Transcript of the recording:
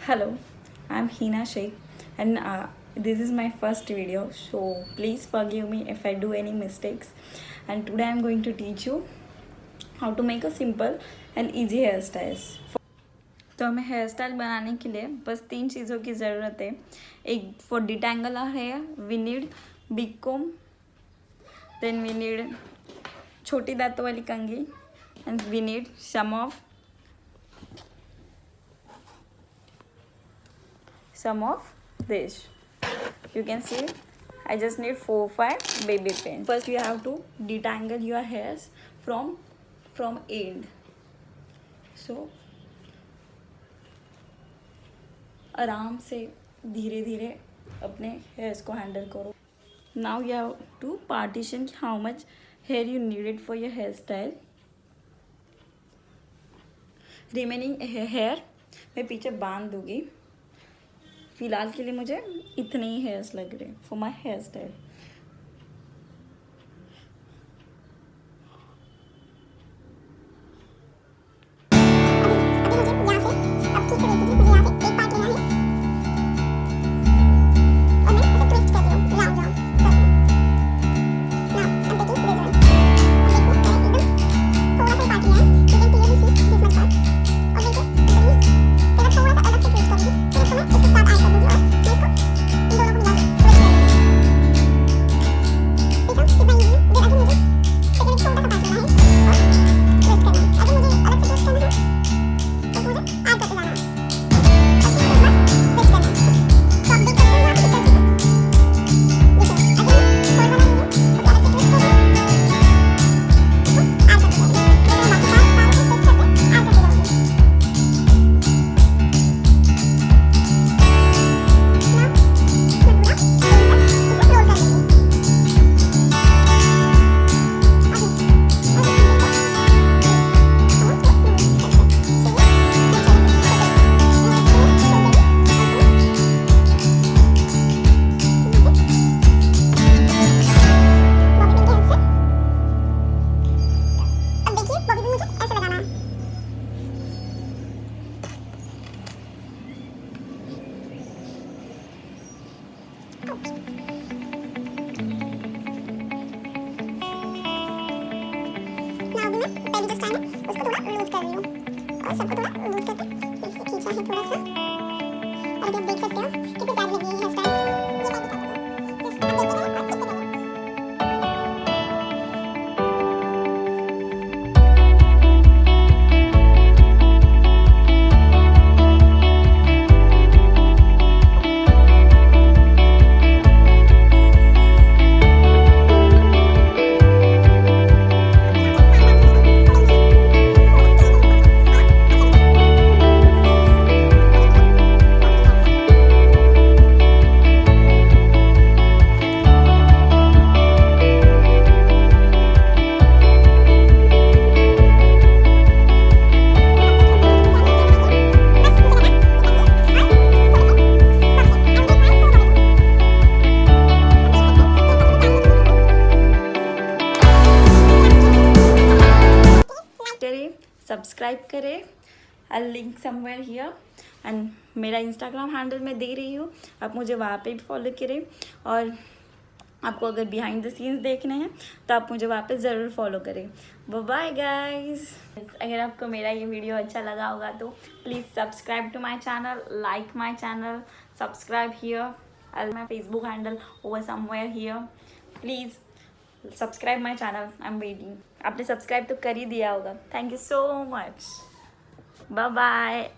Hello, I'm Heena Shaikh, and this is my first video, so please forgive me if I do any mistakes. And today I'm going to teach you how to make a simple and easy hairstyles. तो हमें hair style बनाने के लिए बस 3 चीज़ों की ज़रूरत है. एक for detangle our hair we need big comb, then we need छोटी दांतों वाली कंघी, and we need some of this. You can see I just need 4-5 baby pins. First you have to detangle your hairs from end. So आराम से धीरे धीरे अपने hairs को हैंडल करो. Now you have to partition how much hair you needed for your hairstyle. Remaining hair मैं पीछे बांध दूंगी. फ़िलहाल के लिए मुझे इतने ही हेयर्स लग रहे for my hair style. Subscribe करें. I link somewhere here. And मेरा इंस्टाग्राम हैंडल मैं दे रही हूँ, आप मुझे वहाँ पे भी फॉलो करें. और आपको अगर बिहाइंड द सीन्स देखने हैं तो आप मुझे वहाँ पे ज़रूर फॉलो करें. Bye guys. अगर आपको मेरा ये वीडियो अच्छा लगा होगा तो please subscribe to my channel, like my channel, subscribe here. I my Facebook handle over somewhere here. Please subscribe my channel. I am waiting. आपने सब्सक्राइब तो कर ही दिया होगा. Thank you so much. Bye bye.